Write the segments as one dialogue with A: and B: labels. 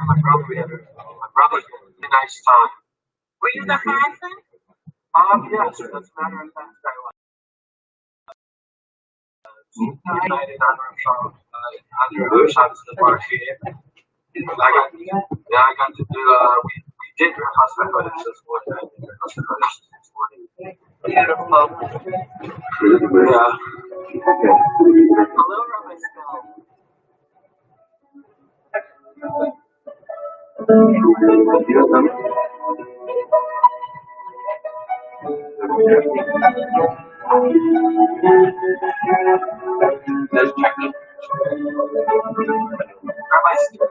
A: My brother's a really nice time.
B: Were you the Hassan?
A: Yes, as a matter of fact, United on Rosh Hashanah. I got to do, we did your Hassan Kodesh this morning. Beautiful. Yeah. Hello, Rabbi Staum. Let's check it. Rabbi Staum.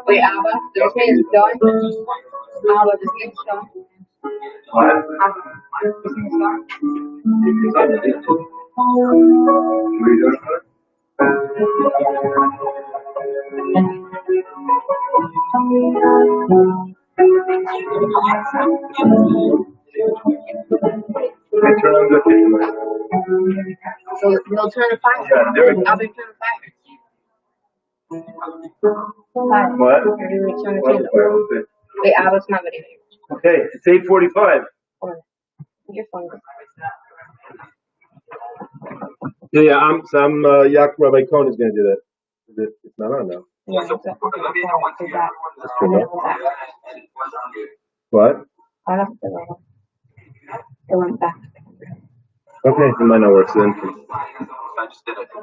B: Wait, Abba, the thing is done. Abba, the thing is done. Abba, the thing is done. So they'll turn the fire. I'll be turning the fire.
C: What?
B: Turn the candle. Wait, Abba's not ready.
C: Okay, it's 8:45.
B: Your phone.
C: Yeah, I'm Rabbi Cohen is going to do that. It's not on now.
B: Yeah,
C: What?
B: I don't know. It went back.
C: Okay, it might not work then.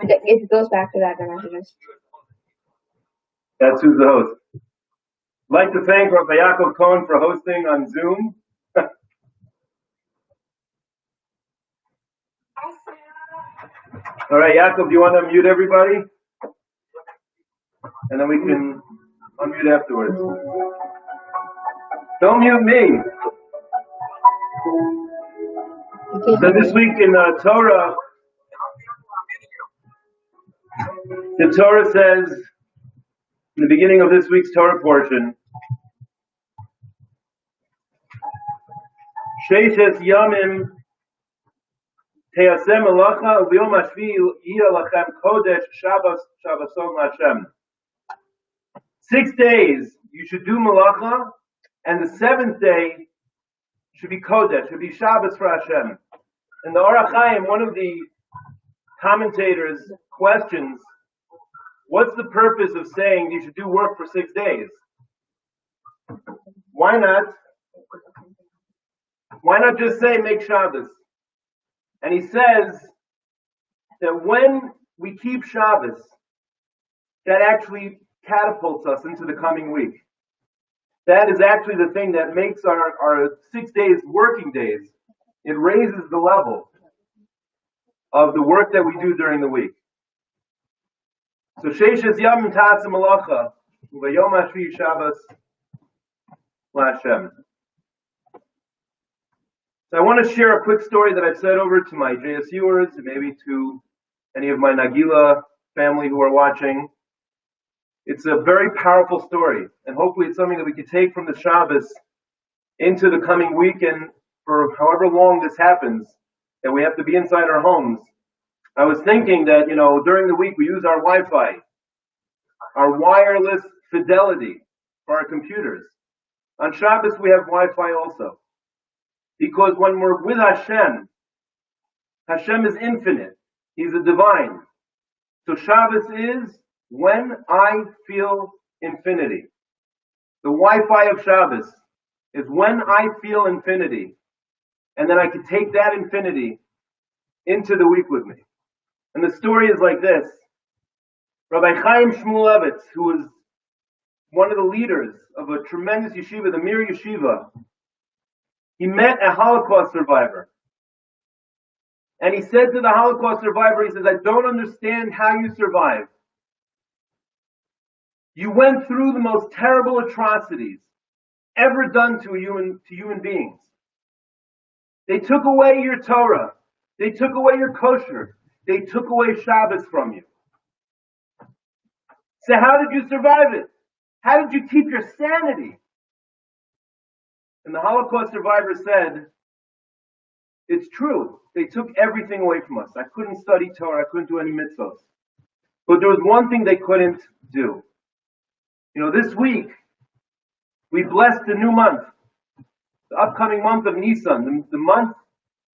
B: If it goes back to that, then I can just.
C: That's who's the host. I'd like to thank Rabbi Yaakov Cohen for hosting on Zoom. All right, Yaakov, do you want to unmute everybody? And then we can unmute afterwards. Don't mute me. So this week in Torah, the Torah says, in the beginning of this week's Torah portion, Sheishes Yamim Te'asem Elacha U'Yom Hashvi Yiyeh Lachem Kodesh Shabbason L'Hashem. 6 days you should do Malacha, and the seventh day should be Kodesh, should be Shabbos for Hashem. And the Orach Chaim, one of the commentators, questions, what's the purpose of saying you should do work for 6 days? Why not? Why not just say make Shabbos? And he says that when we keep Shabbos, that actually catapults us into the coming week. That is actually the thing that makes our 6 days working days. It raises the level of the work that we do during the week. So Sheishes Yamim Ta'atzim Malacha U'Yom Hashvi Shabbos L'Hashem. So I want to share a quick story that I've said over to my JSUers and maybe to any of my Nagila family who are watching. It's a very powerful story, and hopefully it's something that we could take from the Shabbos into the coming week, and for however long this happens, that we have to be inside our homes. I was thinking that, during the week we use our Wi-Fi, our wireless fidelity for our computers. On Shabbos we have Wi-Fi also. Because when we're with Hashem, Hashem is infinite. He's a divine. So Shabbos is when I feel infinity. The Wi-Fi of Shabbos is when I feel infinity. And then I can take that infinity into the week with me. And the story is like this. Rabbi Chaim Shmulevitz, who was one of the leaders of a tremendous yeshiva, the Mir Yeshiva, he met a Holocaust survivor. And he said to the Holocaust survivor, he says, I don't understand how you survived. You went through the most terrible atrocities ever done to human beings. They took away your Torah. They took away your kosher. They took away Shabbos from you. So how did you survive it? How did you keep your sanity? And the Holocaust survivor said, it's true. They took everything away from us. I couldn't study Torah. I couldn't do any mitzvahs. But there was one thing they couldn't do. This week, we blessed the new month, the upcoming month of Nisan, the month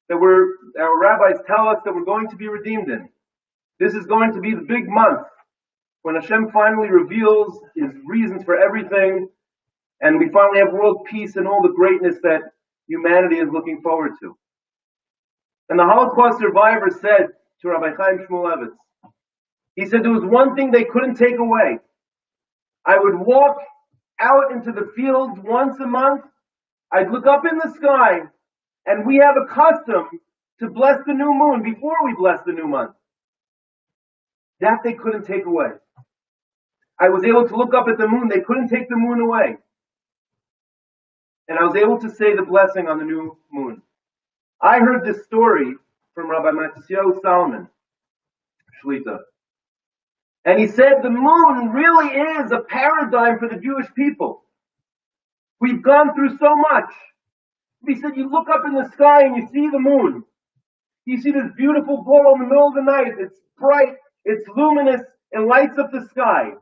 C: that our rabbis tell us that we're going to be redeemed in. This is going to be the big month when Hashem finally reveals His reasons for everything, and we finally have world peace and all the greatness that humanity is looking forward to. And the Holocaust survivor said to Rabbi Chaim Shmulevitz, he said there was one thing they couldn't take away. I would walk out into the fields once a month. I'd look up in the sky, and we have a custom to bless the new moon before we bless the new month. That they couldn't take away. I was able to look up at the moon. They couldn't take the moon away. And I was able to say the blessing on the new moon. I heard this story from Rabbi Yitz Staum JSU. And he said the moon really is a paradigm for the Jewish people. We've gone through so much. He said you look up in the sky and you see the moon. You see this beautiful ball in the middle of the night. It's bright, it's luminous, and lights up the sky.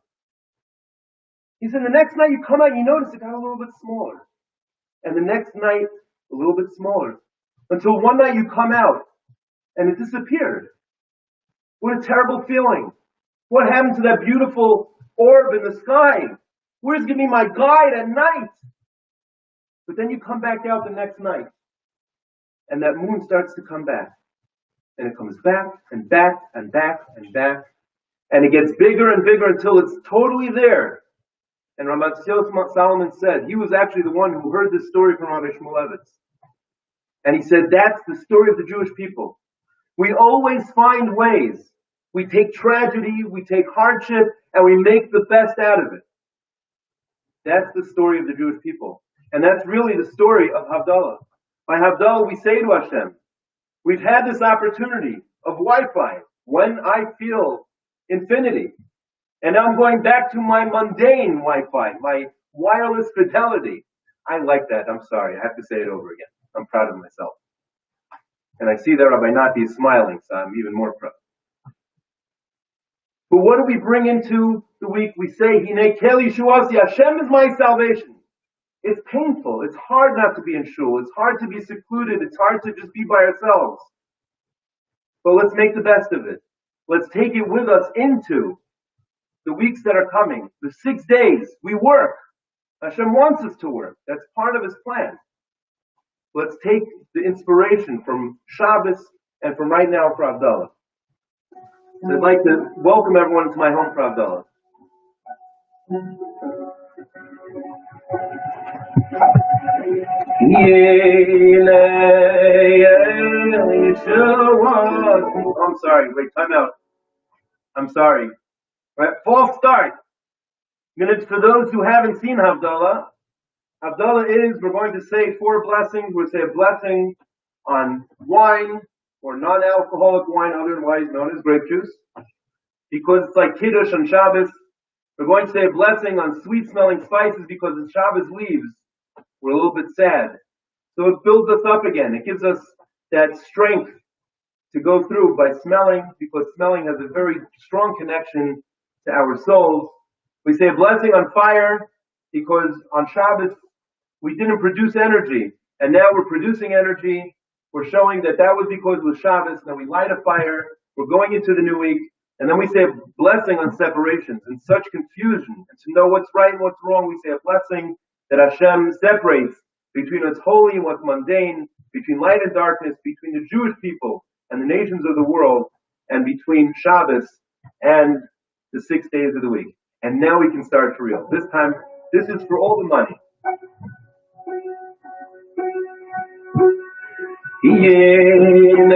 C: He said the next night you come out, you notice it got a little bit smaller. And the next night, a little bit smaller. Until one night you come out, and it disappeared. What a terrible feeling. What happened to that beautiful orb in the sky? Where's going to be my guide at night? But then you come back out the next night, and that moon starts to come back. And it comes back, and back, and back, and back. And it gets bigger and bigger until it's totally there. And Rabbi Yitz Staum said, he was actually the one who heard this story from Rabbi Shmulevitz. And he said, that's the story of the Jewish people. We always find ways. We take tragedy, we take hardship, and we make the best out of it. That's the story of the Jewish people. And that's really the story of Havdalah. By Havdalah, we say to Hashem, we've had this opportunity of Wi-Fi when I feel infinity. And now I'm going back to my mundane Wi-Fi, my wireless fidelity. I like that. I'm sorry. I have to say it over again. I'm proud of myself. And I see that Rabbi Nati is smiling, so I'm even more proud. But what do we bring into the week? We say, Hinei kel yeshuasi, Hashem is my salvation. It's painful. It's hard not to be in shul. It's hard to be secluded. It's hard to just be by ourselves. But let's make the best of it. Let's take it with us into the weeks that are coming. The 6 days we work. Hashem wants us to work. That's part of His plan. Let's take the inspiration from Shabbos and from right now for Havdalah. So I'd like to welcome everyone to my home for Havdalah. I'm sorry, wait, time out. I'm sorry. Right, false start. Minutes for those who haven't seen Havdalah. Havdalah is, we're going to say 4 blessings. We'll say a blessing on wine or non-alcoholic wine, otherwise known as grape juice. Because it's like Kiddush on Shabbos. We're going to say a blessing on sweet-smelling spices because the Shabbos leaves. We're a little bit sad. So it builds us up again. It gives us that strength to go through by smelling, because smelling has a very strong connection to our souls. We say a blessing on fire because on Shabbos we didn't produce energy, and now we're producing energy. We're showing that was because it was Shabbos. Now we light a fire. We're going into the new week, and then we say a blessing on separations and such confusion. And to know what's right and what's wrong, we say a blessing that Hashem separates between what's holy and what's mundane, between light and darkness, between the Jewish people and the nations of the world, and between Shabbos and the 6 days of the week. And now we can start for real. This time, this is for all the money. Yinei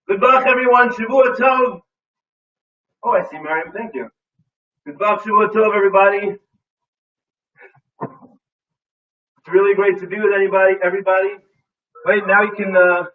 C: Good luck, everyone. Shavua Tov. Oh, I see Miriam. Thank you. Good luck, Shavua Tov, everybody. It's really great to be with everybody. Wait, now you can.